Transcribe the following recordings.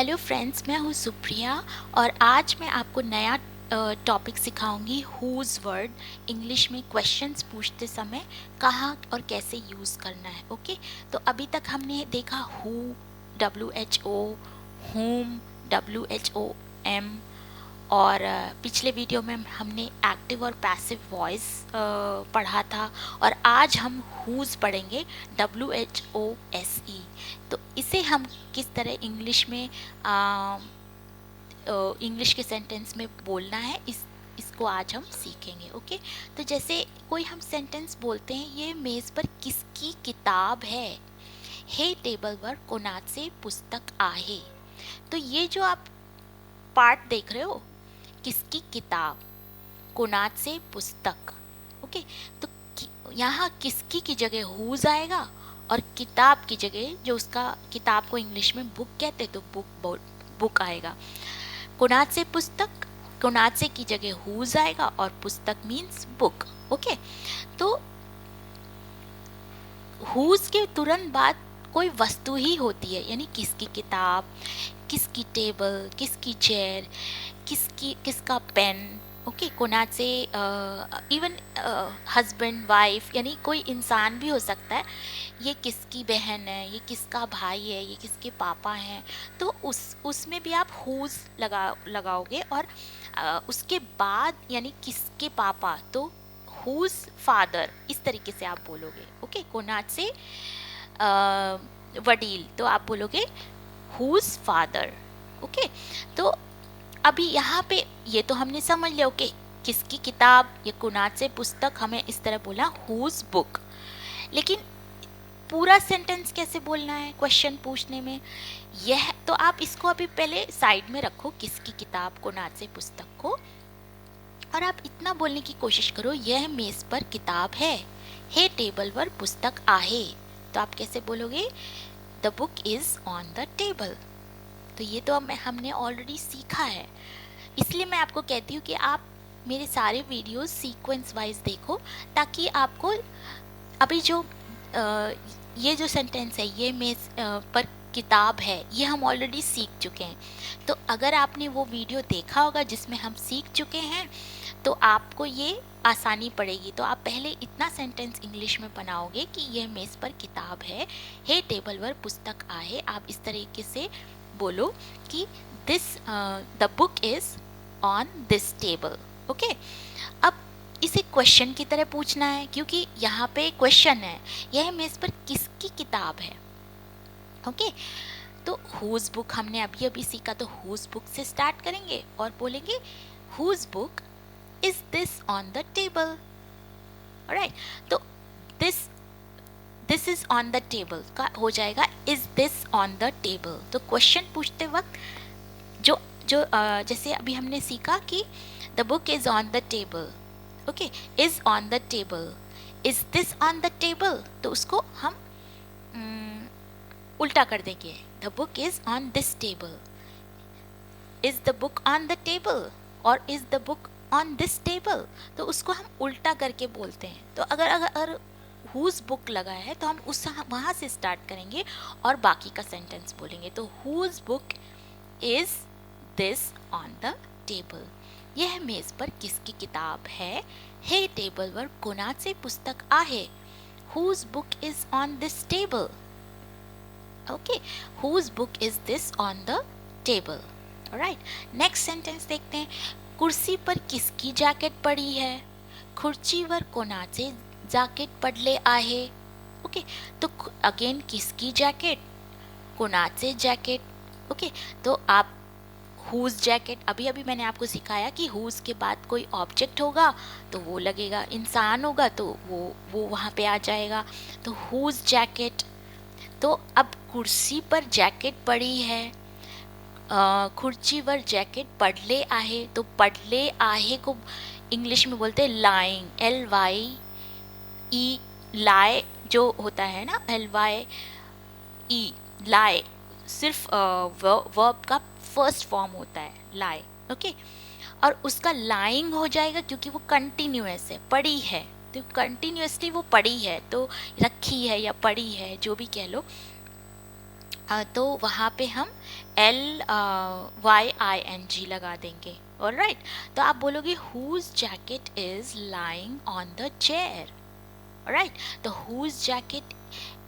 Hello friends, मैं हूँ सुप्रिया और आज मैं आपको नया टॉपिक सिखाऊंगी। हुज़ वर्ड इंग्लिश में क्वेश्चंस पूछते समय कहाँ और कैसे यूज़ करना है। ओके, तो अभी तक हमने देखा हु, WHO, whom, WHOM, और पिछले वीडियो में हमने एक्टिव और पैसिव वॉइस पढ़ा था। और आज हम हुज़ पढ़ेंगे, WHOSE। तो इसे हम किस तरह इंग्लिश में इंग्लिश के सेंटेंस में बोलना है, इसको आज हम सीखेंगे। ओके, तो जैसे कोई हम सेंटेंस बोलते हैं, ये मेज़ पर किसकी किताब है? हे टेबल वर कोणाचे पुस्तक आहे। तो ये जो आप पार्ट देख रहे हो, किसकी किताब, कोणाचे पुस्तक। ओके, तो यहाँ किसकी की जगह हुज आएगा और किताब की जगह, जो उसका किताब को इंग्लिश में बुक कहते हैं, तो बुक आएगा। कोणाचे पुस्तक, कोणाचे की जगह हुज आएगा और पुस्तक मीन्स बुक। ओके, तो हुज के तुरंत बाद कोई वस्तु ही होती है, यानी किसकी किताब, किसकी टेबल, किसकी चेयर, किसका पेन। ओके, कोणाचे इवन हस्बैंड वाइफ, यानी कोई इंसान भी हो सकता है। ये किसकी बहन है, ये किसका भाई है, ये किसके पापा हैं। तो उसमें भी आप हुज लगाओगे और उसके बाद यानी किसके पापा, तो हुज फादर, इस तरीके से आप बोलोगे। ओके, कोणाचे वडील, तो आप बोलोगे हुज फादर। ओके, तो अभी यहाँ पे ये तो हमने समझ लिया। ओके, किसकी किताब, ये कोणाचे पुस्तक, हमें इस तरह बोला हुज बुक। लेकिन पूरा सेंटेंस कैसे बोलना है क्वेश्चन पूछने में, यह तो आप इसको अभी पहले साइड में रखो, किसकी किताब, कोणाचे पुस्तक को, और आप इतना बोलने की कोशिश करो, यह मेज पर किताब है, हे टेबल पर पुस्तक आहे। तो आप कैसे बोलोगे? The book is on the table. तो ये तो हमने ऑलरेडी सीखा है, इसलिए मैं आपको कहती हूँ कि आप मेरे सारे वीडियोस सीक्वेंस वाइज देखो, ताकि आपको अभी जो ये जो सेंटेंस है, ये मेज पर किताब है, ये हम ऑलरेडी सीख चुके हैं। तो अगर आपने वो वीडियो देखा होगा जिसमें हम सीख चुके हैं, तो आपको ये आसानी पड़ेगी। तो आप पहले इतना सेंटेंस इंग्लिश में बनाओगे कि यह मेज पर किताब है, हे टेबल पर पुस्तक आहे। आप इस तरीके से बोलो कि this the book is on this table. Okay, अब इसे क्वेश्चन की तरह पूछना है, क्योंकि यहाँ पे क्वेश्चन है, यह मेज पर किसकी किताब है। ओके, तो हुज बुक हमने अभी अभी सीखा, तो हुज बुक से स्टार्ट करेंगे और बोलेंगे whose book is this on the table. Right, तो this is on the table का हो जाएगा is this on the table. तो क्वेश्चन पूछते वक्त जो जो जैसे अभी हमने सीखा कि the book is on the table. Okay, is on the table, is this on the table, तो उसको हम उल्टा कर देंगे, the book is on this table, is the book on the table, और is the book on this table, तो उसको हम उल्टा करके बोलते हैं। तो अगर हुज बुक लगा है तो हम उस वहाँ से स्टार्ट करेंगे और बाकी का सेंटेंस बोलेंगे। तो whose book is this on the table, यह मेज पर किसकी किताब है, हे टेबल वर कोणाचे पुस्तक आहे, whose book is on this table. Okay, whose book is this on the table. Alright, next sentence देखते हैं, कुर्सी पर किसकी जैकेट पड़ी है, खुर्चीवर कोणाचे जैकेट पडले आहे। ओके, तो अगेन किसकी जैकेट, कोणाचे जैकेट। ओके, तो आप हुज जैकेट, अभी अभी मैंने आपको सिखाया कि हुज के बाद कोई ऑब्जेक्ट होगा तो वो लगेगा, इंसान होगा तो वो वहाँ पे आ जाएगा। तो हुज जैकेट, तो अब कुर्सी पर जैकेट पड़ी है, खुर्चीवर जैकेट पडले आहे, तो पडले आहे को इंग्लिश में बोलते हैं लाइंग, LYE, लाए जो होता है ना, LYE, लाए, सिर्फ वर्ब का फर्स्ट फॉर्म होता है लाए। ओके, और उसका लाइंग हो जाएगा क्योंकि वो कंटिन्यूअस है, पड़ी है, तो कंटिन्यूअसली वो पड़ी है, तो रखी है या पड़ी है, जो भी कह लो। तो वहाँ पे हम LYING लगा देंगे. ऑलराइट, तो आप बोलोगे whose jacket is lying on the chair. Right, तो whose jacket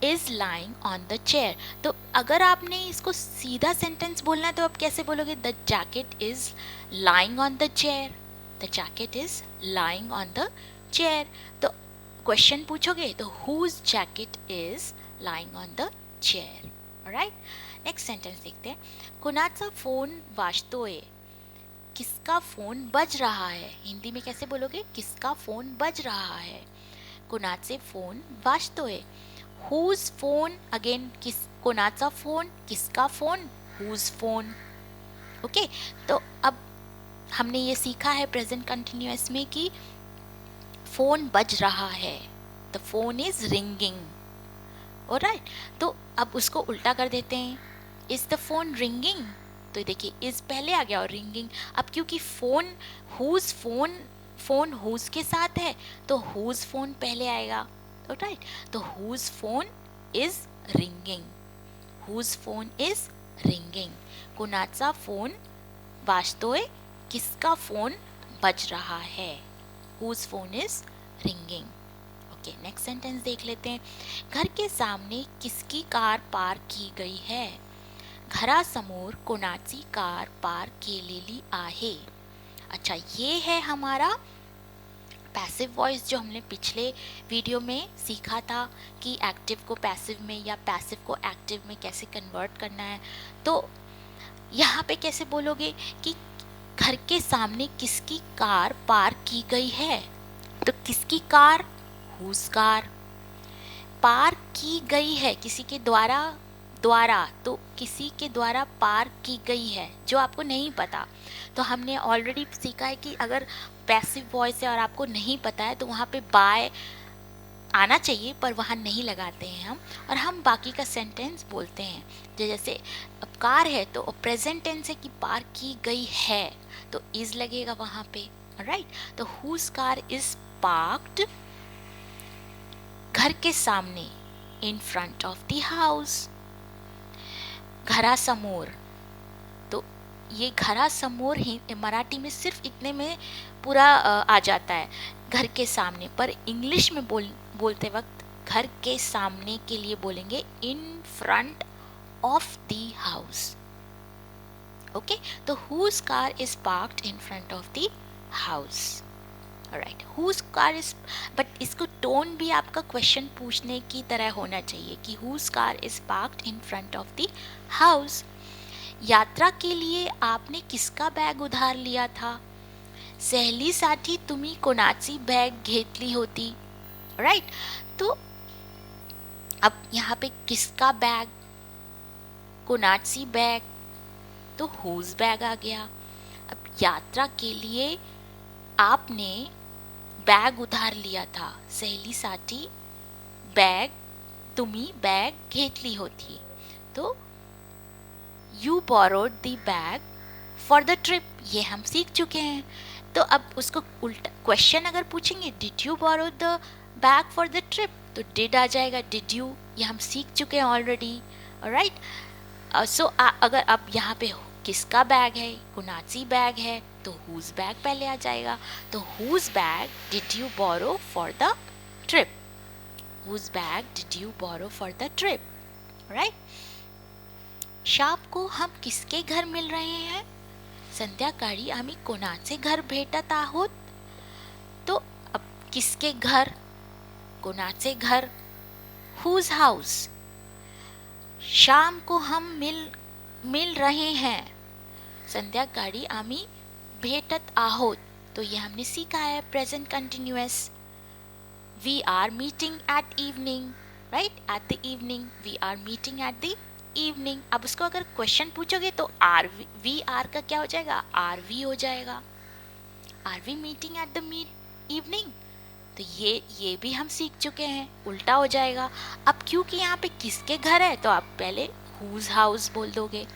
is lying on the chair. तो अगर आपने इसको सीधा सेंटेंस बोलना है तो आप कैसे बोलोगे? The jacket is lying on the chair. The jacket is lying on the chair. तो क्वेश्चन पूछोगे तो whose jacket is lying on the chair. Right, next sentence देखते हैं. कुणाचा फोन वाजतोय. किसका फोन बज रहा है? हिंदी में कैसे बोलोगे? किसका फोन बज रहा है? कुणाचे फोन वाजतोय. हुज फोन, अगेन किस, कुणाचा फोन, किसका फोन, हुज फोन. ओके, तो अब हमने ये सीखा है प्रेजेंट कंटिन्यूअस में कि फोन बज रहा है. The phone is ringing. Alright, तो अब उसको उल्टा कर देते हैं. Is the phone ringing? तो देखिए इज पहले आ गया और रिंगिंग. अब क्योंकि phone, whose phone, phone whose के साथ है तो हुज फोन पहले आएगा. राइट, तो whose phone is ringing. Whose phone is ringing. कुणाचा फोन वाजतोय. किसका फोन बज रहा है? Whose phone is ringing. Okay, next sentence देख लेते हैं. घर के सामने किसकी कार पार्क की गई है? घरासमोर कोणाची कार पार्क केलेली आहे. अच्छा, ये है हमारा पैसिव वॉइस जो हमने पिछले वीडियो में सीखा था कि एक्टिव को पैसिव में या पैसिव को एक्टिव में कैसे कन्वर्ट करना है. तो यहाँ पे कैसे बोलोगे कि घर के सामने किसकी कार पार्क की गई है? तो किसकी कार? Whose car. पार्क की गई है किसी के द्वारा, द्वारा, तो किसी के द्वारा पार्क की गई है जो आपको नहीं पता. तो हमने ऑलरेडी सीखा है कि अगर पैसिव वॉइस है और आपको नहीं पता है तो वहाँ पे बाय आना चाहिए, पर वहाँ नहीं लगाते हैं हम, और हम बाकी का सेंटेंस बोलते हैं. जैसे अब कार है तो प्रेजेंट टेंस है कि पार्क की गई है तो इज लगेगा वहाँ पे. राइट, तो हुज कार इज पार्क्ड घर के सामने, इन फ्रंट ऑफ द हाउस. घरासमोर, तो ये घरासमोर ही मराठी में सिर्फ इतने में पूरा आ जाता है, घर के सामने. पर इंग्लिश में बोलते वक्त घर के सामने के लिए बोलेंगे in front of the house. Okay, तो whose car is parked in front of the house. Right, whose car is, but इसको टोन भी आपका क्वेश्चन पूछने की तरह होना चाहिए कि whose car is parked in front of the house. यात्रा के लिए आपने किसका बॅग उधार लिया था? सहलीसाठी तुम्ही कोणाची बॅग घेतली होती? राइट, तो अब यहाँ पे किसका बैग, कोणाची बैग, तो हुज बैग आ गया. अब यात्रा के लिए आपने बॅग उधार लिया था, सहलीसाठी बॅग, तुम्ही बॅग घेतली होती. तो you borrowed the bag for the trip, ये हम सीख चुके हैं. तो अब उसको उल्टा क्वेश्चन अगर पूछेंगे, did you borrow the bag for the trip, तो डिड आ जाएगा. डिड यू, ये हम सीख चुके हैं ऑलरेडी. राइट, सो अगर अब यहाँ पे किसका बैग है, कुणाची बैग है, तो हुज बैग पहले आ जाएगा. तो whose bag did you borrow for the trip, whose bag did you borrow for the trip. Right, शाम को हम किसके घर मिल रहे हैं? संध्याकाळी आम्ही कोणाचे घर भेटत आहोत. तो अब किसके घर, कोणाचे घर, हुज हाउस. शाम को हम मिल रहे हैं, संध्याकाळी आम्ही भेटत आहोत. तो ये हमने सीखा है present continuous. We are meeting at evening. Right, at the evening, we are meeting at the evening. अब उसको अगर क्वेश्चन पूछोगे तो आर वी आर का क्या हो जाएगा? आर वी हो जाएगा. Are we meeting at the evening. तो ये भी हम सीख चुके हैं, उल्टा हो जाएगा. अब क्योंकि यहाँ पे किसके घर है तो आप पहले हुज हाउस बोल दोगे.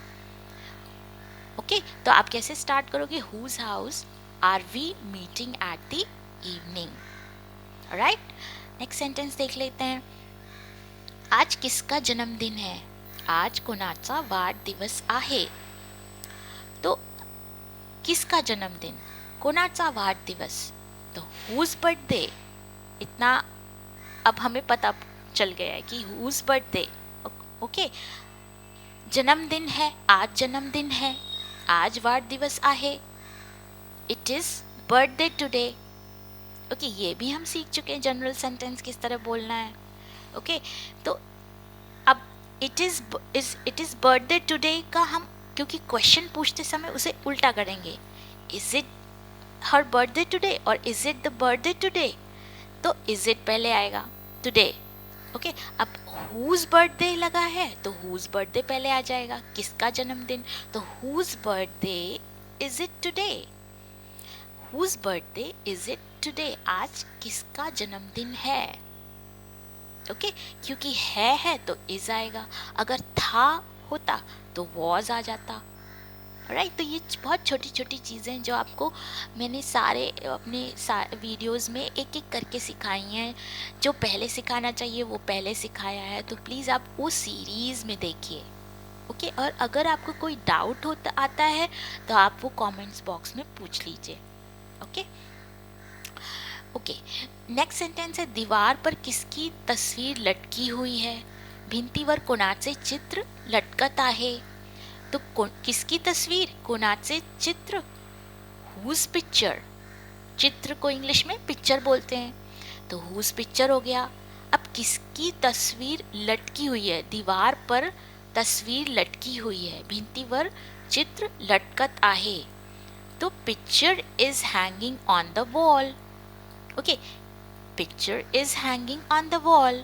ओके, तो आप कैसे स्टार्ट करोगे? Whose house are we meeting at the evening. Right, next sentence देख लेते हैं. आज किसका जन्मदिन है? आज कोणाचा वाढदिवस आहे. तो किसका जन्मदिन, कोणाचा वाढदिवस, तो हुज बर्थडे. इतना अब हमें पता चल गया है कि हुज बर्थडे. ओके, जन्मदिन है, आज जन्मदिन है, आज वाढदिवस आहे. It is birthday today. Okay, ये भी हम सीख चुके हैं जनरल सेंटेंस किस तरह बोलना है. ओके, तो अब इट इज बर्थडे टुडे का हम क्योंकि क्वेश्चन पूछते समय उसे उल्टा करेंगे. Is it her birthday today or is it the birthday today. तो इज इट पहले आएगा, टुडे. ओके, अब हुज बर्थडे लगा है तो हुज बर्थडे पहले आ जाएगा, किसका जन्मदिन. तो whose birthday is it today. Whose birthday is it today. आज किसका जन्मदिन है. ओके, क्योंकि है तो इज आएगा. अगर था होता तो वॉज आ जाता. राइट, तो ये बहुत छोटी छोटी चीज़ें जो आपको मैंने सारे अपने वीडियोस में एक एक करके सिखाई हैं. जो पहले सिखाना चाहिए वो पहले सिखाया है, तो प्लीज़ आप वो सीरीज़ में देखिए. ओके, और अगर आपको कोई डाउट होता आता है तो आप वो कमेंट्स बॉक्स में पूछ लीजिए. ओके ओके, नेक्स्ट सेंटेंस है, दीवार पर किसकी तस्वीर लटकी हुई है. भिंतीवर कोणाचे चित्र लटकत आहे. तो किसकी तस्वीर, कोणाचे चित्र, हुज पिक्चर. चित्र को इंग्लिश में पिक्चर बोलते हैं, तो हुज पिक्चर हो गया. अब किसकी तस्वीर लटकी हुई है, दीवार पर तस्वीर लटकी हुई है, भिंतीवर चित्र लटकत आहे. तो picture is hanging on the wall. Okay, picture is hanging on the wall.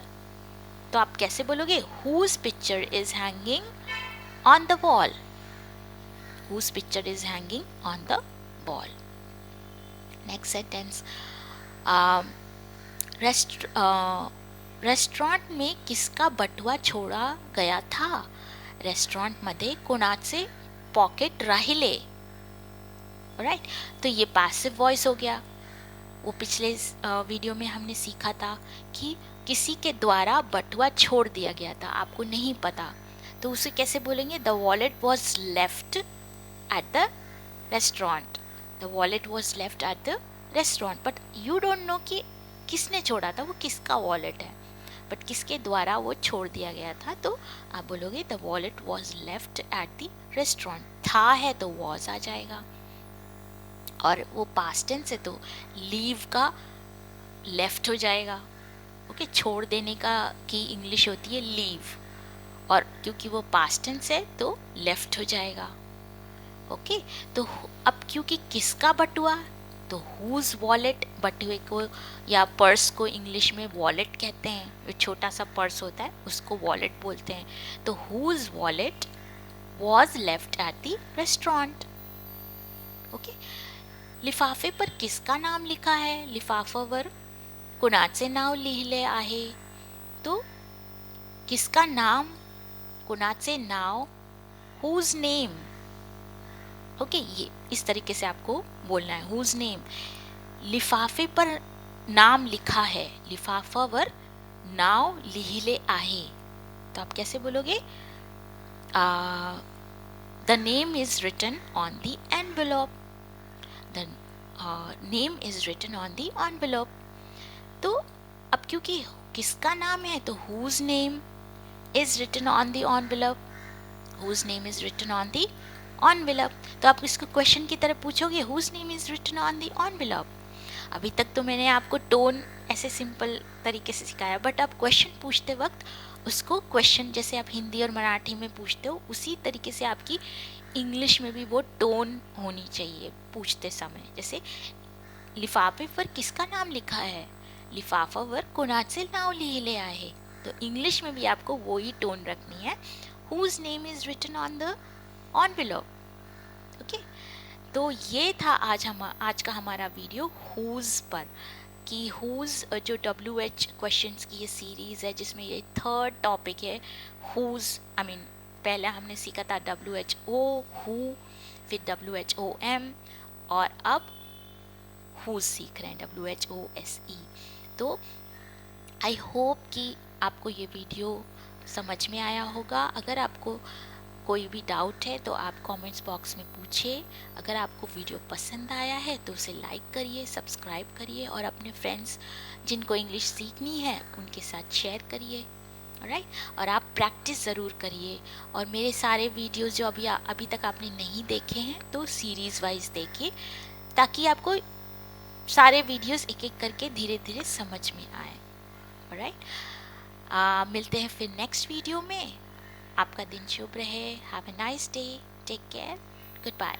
तो आप कैसे बोलोगे, whose picture is hanging on the wall. Whose picture is hanging on the wall. Next sentence. Restaurant में किसका बटुआ छोड़ा गया था. रेस्टॉरंट मध्ये कोणाचे पॉकेट राहिले. राइट, तो ये पैसिव वॉइस हो गया. वो पिछले वीडियो में हमने सीखा था कि किसी के द्वारा बटुआ छोड़ दिया गया था, आपको नहीं पता, तो उसे कैसे बोलेंगे, the wallet was left at the restaurant. The wallet was left at the restaurant, but you don't know कि किसने छोड़ा था, वो किसका वॉलेट है, बट किसके द्वारा वो छोड़ दिया गया था. तो आप बोलोगे the wallet was left at the restaurant. था है तो वॉज आ जाएगा, और वो पास्ट टेंस है तो लीव का लेफ्ट हो जाएगा. ओके, छोड़ देने का की इंग्लिश होती है लीव, और क्योंकि वो पास्ट टेंस है तो लेफ्ट हो जाएगा. ओके, तो अब क्योंकि किसका बटुआ, तो हुज वॉलेट. बटुए को या पर्स को इंग्लिश में वॉलेट कहते हैं. वो छोटा सा पर्स होता है उसको वॉलेट बोलते हैं. तो whose wallet was left at the restaurant. Okay, लिफाफे पर किसका नाम लिखा है. लिफाफावर कोणाचे नाव लिहिले आहे. तो किसका नाम, कोणाचे नाव, हुज नेम. ओके, ये इस तरीके से आपको बोलना है, हुज नेम. लिफाफे पर नाम लिखा है, लिफाफावर नाव लिहिले आहे. तो आप कैसे बोलोगे, the name is written on the envelope. The name is written on the envelope. तो अब क्योंकि किसका नाम है तो whose name is written on the envelope. Whose name is written on the envelope. तो आप इसको क्वेश्चन की तरह पूछोगे, whose name is written on the envelope. अभी तक तो मैंने आपको टोन ऐसे सिंपल तरीके से सिखाया, बट आप क्वेश्चन पूछते वक्त उसको क्वेश्चन जैसे आप हिंदी और मराठी में पूछते हो उसी तरीके से आपकी इंग्लिश में भी वो टोन होनी चाहिए पूछते समय. जैसे लिफाफे पर किसका नाम लिखा है, लिफाफावर कोणाचे नाव लिहिले आहे. तो इंग्लिश में भी आपको वो ही टोन रखनी है, whose name is written on the envelope. Okay, तो ये था आज का हमारा वीडियो हुज पर, कि हुज जो WH क्वेश्चंस की ये सीरीज़ है जिसमें ये थर्ड टॉपिक है हुज. आई मीन पहले हमने सीखा था WHO, हु, फिर WHOM, और अब हुज सीख रहे हैं, WHOSE. तो आई होप कि आपको ये वीडियो समझ में आया होगा। अगर आपको कोई भी डाउट है तो आप कमेंट्स बॉक्स में पूछिए। अगर आपको वीडियो पसंद आया है तो उसे लाइक करिए, सब्सक्राइब करिए और अपने फ्रेंड्स जिनको इंग्लिश सीखनी है उनके साथ शेयर करिए। राइट, और आप प्रैक्टिस ज़रूर करिए। और मेरे सारे वीडियोस जो अभी तक आपने नहीं देखे हैं तो सीरीज़ वाइज देखिए, ताकि आपको सारे वीडियोस एक एक करके धीरे धीरे समझ में आए। राइट, मिलते हैं फिर नेक्स्ट वीडियो में। आपका दिन शुभ रहे। Have a nice day, take care, good bye.